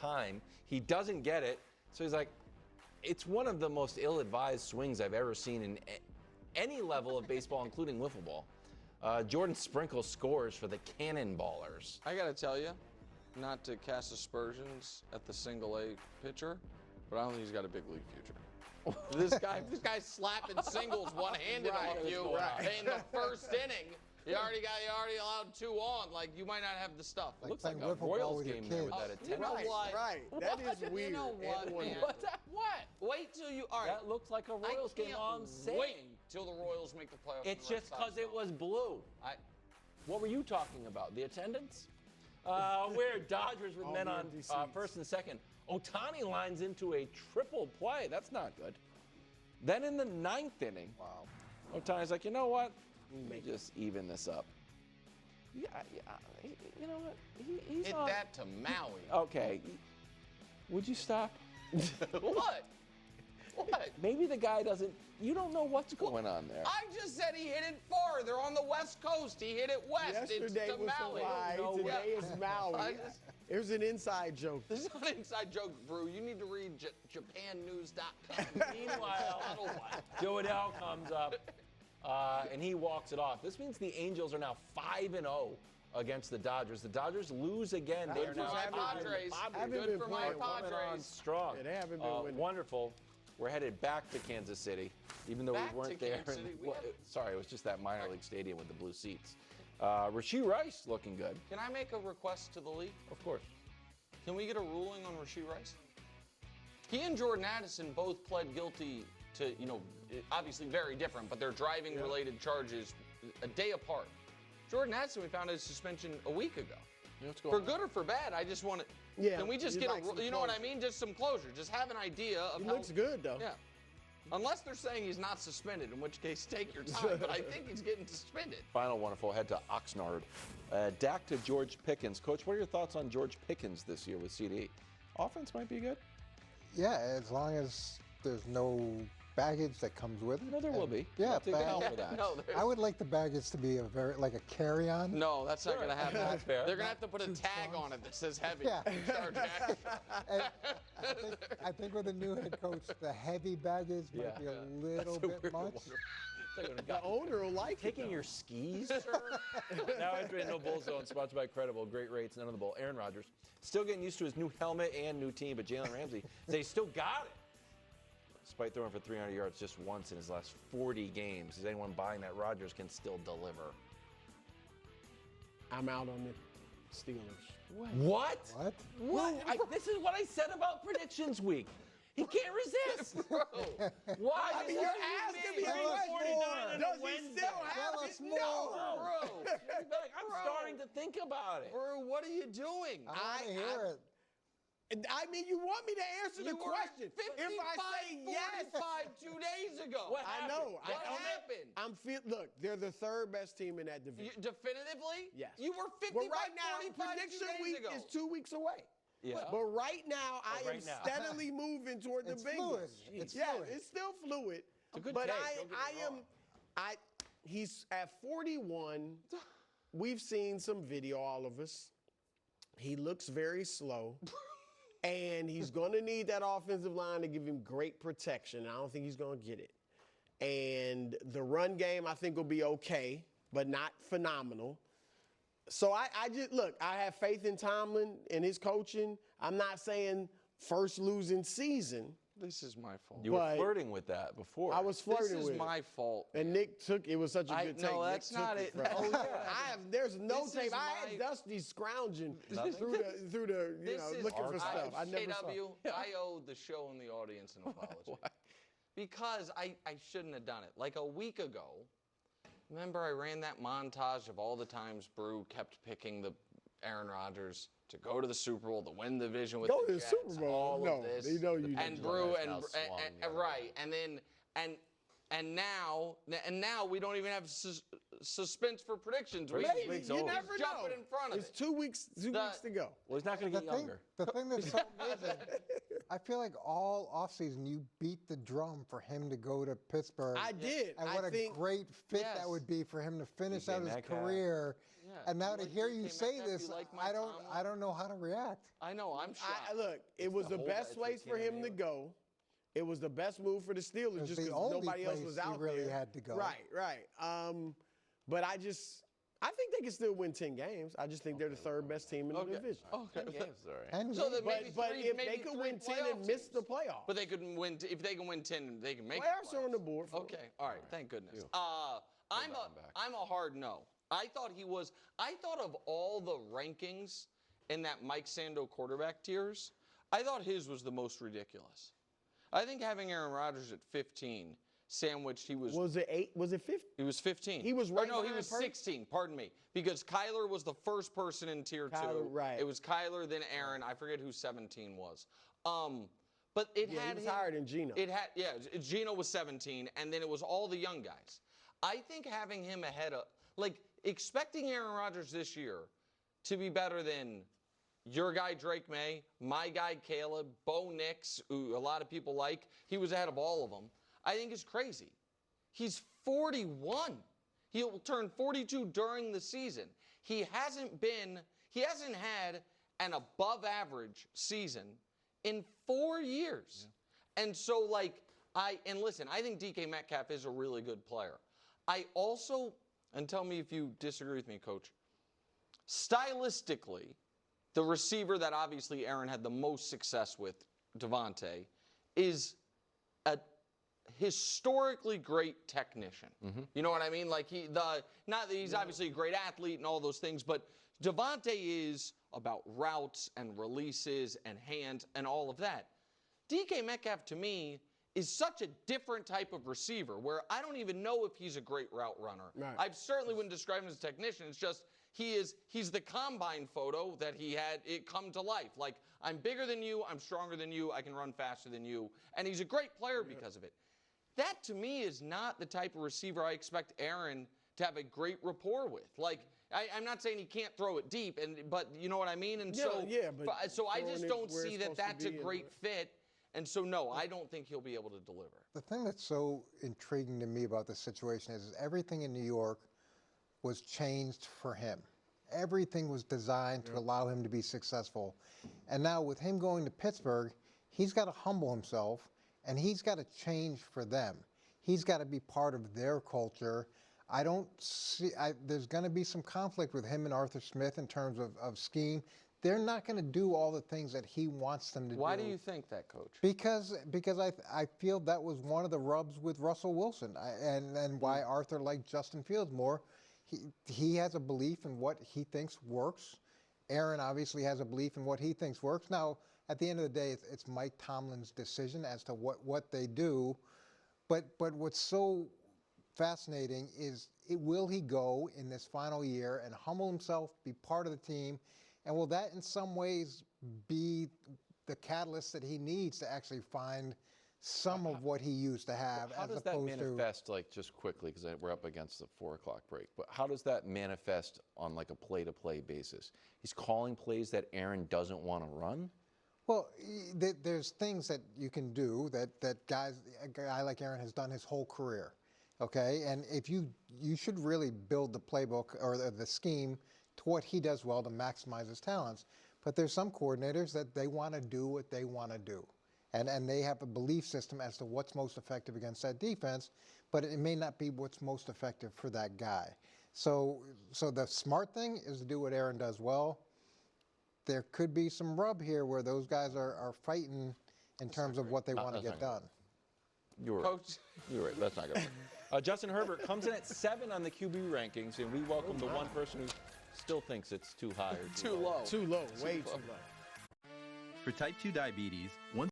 time. He doesn't get it. So he's like, it's one of the most ill-advised swings I've ever seen in any level of baseball, including wiffle ball. Jordan Sprinkle scores for the Cannonballers. I got to tell you, not to cast aspersions at the single-A pitcher, but I don't think he's got a big league future. This guy's slapping singles one-handed off you in the first inning. You already allowed 2 on. Like, you might not have the stuff. It looks like a Royals game there with that attendance. You know what? Right. That is weird. You know what, man? What? Wait till you. All right. That looks like a Royals game. All I'm saying. Wait till the Royals make the playoffs. It's just because it was blue. What were you talking about? The attendance? We're Dodgers with men on first and second. Ohtani lines into a triple play. That's not good. Then in the 9th inning, Ohtani's like, you know what? Let me just even this up. Yeah. You know what? He's Hit on. that to Maui. Okay. Would you stop? What? What? Maybe the guy doesn't. You don't know what's going on there. I just said he hit it far. They're on the West Coast. He hit it west. Yesterday it's to was Maui. Hawaii. Today is Maui. It was an inside joke. This is not an inside joke, Brew. You need to read JapanNews.com. Meanwhile, Joe Adele comes up and he walks it off. This means the Angels are now 5-0 against the Dodgers. The Dodgers lose again. Good for my Padres. Good for my Padres. Strong. They haven't been winning. Wonderful. We're headed back to Kansas City, even though we weren't there. Sorry, it was just that minor league stadium with the blue seats. Rashee Rice looking good. Can I make a request to the league? Of course. Can we get a ruling on Rashee Rice? He and Jordan Addison both pled guilty to, obviously very different, but they're driving-related charges a day apart. Jordan Addison, we found his suspension a week ago. For good or for bad, I just want to. Yeah. Can we just get you know what I mean? Just some closure. Just have an idea of He how. looks good, though. Yeah. Unless they're saying he's not suspended, in which case take your time. But I think he's getting suspended. Final wonderful head to Oxnard. Dak to George Pickens. Coach, what are your thoughts on George Pickens this year with CD? Offense might be good. Yeah, as long as there's no baggage that comes with it. No, there will be. Yeah, Take the hell for that. No, I would like the baggage to be like a carry-on. No, that's not going to happen. That's fair. They're going to have to put a tag on it that says heavy. Yeah. Charge extra. I think with the new head coach, the heavy baggage might be a little bit much. The owner will like Taking your skis, sir? Now entering No Bull Zone, sponsored by Credible. Great rates, none of the bull. Aaron Rodgers still getting used to his new helmet and new team, but Jalen Ramsey says he still got it. Despite throwing for 300 yards just once in his last 40 games, is anyone buying that Rodgers can still deliver? I'm out on the Steelers. What? This is what I said about predictions week. He can't resist. Bro. Why? I mean, you're asking me a question. Does he still have it? No. Bro. I'm starting to think about it. Bro, what are you doing? I want to hear it. I mean, you want me to answer the question. 55, If I say yes, 45 2 days ago. What I know. What happened? Look, they're the 3rd best team in that division. Definitively? Yes. You were 55, But right now, 45 prediction 2 days week ago. is 2 weeks away. Yeah. But right now, I am right now. steadily moving toward the It's Bengals. fluid. It's yeah, fluid. it's still fluid. It's a good but take. Don't get me he's at 41. We've seen some video, all of us. He looks very slow. And he's going to need that offensive line to give him great protection. I don't think he's going to get it. And the run game, I think, will be okay, but not phenomenal. So I just, look, I have faith in Tomlin and his coaching. I'm not saying first losing season. This is my fault. You were flirting with that before. I was flirting with it. This is my fault. And Nick took it. Was such a good take. No, that's Nick not took it. From Oh, yeah. there's no This tape. is I had my- Dusty scrounging through the looking for stuff. I never saw. KW, I owe the show and the audience an apology. Because I shouldn't have done it. Like a week ago, remember I ran that montage of all the times Brew kept picking the Aaron Rodgers to go to the Super Bowl, to win the division with Go the to the Jets, Super Bowl. all No, of this. they know you and didn't. Brew Now swung the other right, and then and now we don't even have suspense for predictions. Maybe. Week's You over. never know. Jumping in front of it's it. 2 weeks. 2 weeks to go. Well, he's not going to get younger. The thing that's so amazing, I feel like all offseason you beat the drum for him to go to Pittsburgh. I did. And I what a think- great fit Yes. that would be for him to finish DJ out his Metcalf. career And now to hear you DK say Metcalf, this, you like Mike Tomlin? I don't know how to react. I know, I'm shocked. Look, it was the whole best guy place for him to go. It was the best move for the Steelers just the because only nobody else place was he out really there. had to go. Right. But I think they can still win 10 games. I just think they're the third best team in the division. Okay. 10 games, all right. And So that maybe But three, if maybe they could three win 10 playoff and miss teams. the playoffs, But they could win. If they can win 10, they can make playoffs the are on the board. For Okay, all right. Thank goodness. You. I'm a hard no. I thought of all the rankings in that Mike Sando quarterback tiers, I thought his was the most ridiculous. I think having Aaron Rodgers at 15, sandwiched, Was it 8? Was it 50? He was 15. He was right No, he behind was Purdy? 16. Pardon me, because Kyler was the first person in tier 2. Right. It was Kyler, then Aaron. I forget who 17 was. But it had he was him, higher than Geno. Geno was 17, and then it was all the young guys. I think having him ahead of, expecting Aaron Rodgers this year to be better than your guy Drake May, my guy Caleb, Bo Nix, who a lot of people like, he was ahead of all of them, I think is crazy. He's 41. He'll turn 42 during the season. He hasn't had an above average season in 4 years. Yeah. And so listen, I think DK Metcalf is a really good player. I also, and tell me if you disagree with me, Coach, stylistically, the receiver that obviously Aaron had the most success with, Devontae, is a historically great technician. Mm-hmm. You know what I mean? Not that he's obviously a great athlete and all those things, but Devontae is about routes and releases and hands and all of that. DK Metcalf, to me, is such a different type of receiver where I don't even know if he's a great route runner. Right. I certainly wouldn't describe him as a technician. It's just he's the combine photo that he had it come to life. Like, I'm bigger than you, I'm stronger than you, I can run faster than you, and he's a great player because of it. That, to me, is not the type of receiver I expect Aaron to have a great rapport with. I'm not saying he can't throw it deep, but you know what I mean? And so I just don't see that that's a great fit. And so, no, I don't think he'll be able to deliver. The thing that's so intriguing to me about this situation is everything in New York was changed for him. Everything was designed to allow him to be successful. And now with him going to Pittsburgh, he's got to humble himself, and he's got to change for them. He's got to be part of their culture. I don't see there's going to be some conflict with him and Arthur Smith in terms of scheme. They're not going to do all the things that he wants them to do. Why do you think that, Coach? Because I feel that was one of the rubs with Russell Wilson, and why Arthur liked Justin Fields more. He has a belief in what he thinks works. Aaron obviously has a belief in what he thinks works. Now, at the end of the day, it's Mike Tomlin's decision as to what they do. But what's so fascinating is will he go in this final year and humble himself, be part of the team, and will that in some ways be the catalyst that he needs to actually find some of what he used to have? How does that manifest, just quickly, because we're up against the 4 o'clock break, but how does that manifest on a play-to-play basis? He's calling plays that Aaron doesn't want to run? Well, there's things that you can do that a guy like Aaron has done his whole career, okay? And if you should really build the playbook or the scheme to what he does well to maximize his talents. But there's some coordinators that they want to do what they want to do. And they have a belief system as to what's most effective against that defense, but it may not be what's most effective for that guy. So the smart thing is to do what Aaron does well. There could be some rub here where those guys are fighting in terms of what they want to get done. You're right. Coach. You're right. That's not going to work. Justin Herbert comes in at 7 on the QB rankings, and we welcome the one person who still thinks it's too high or too low. Too low. Way too low. For type 2 diabetes, one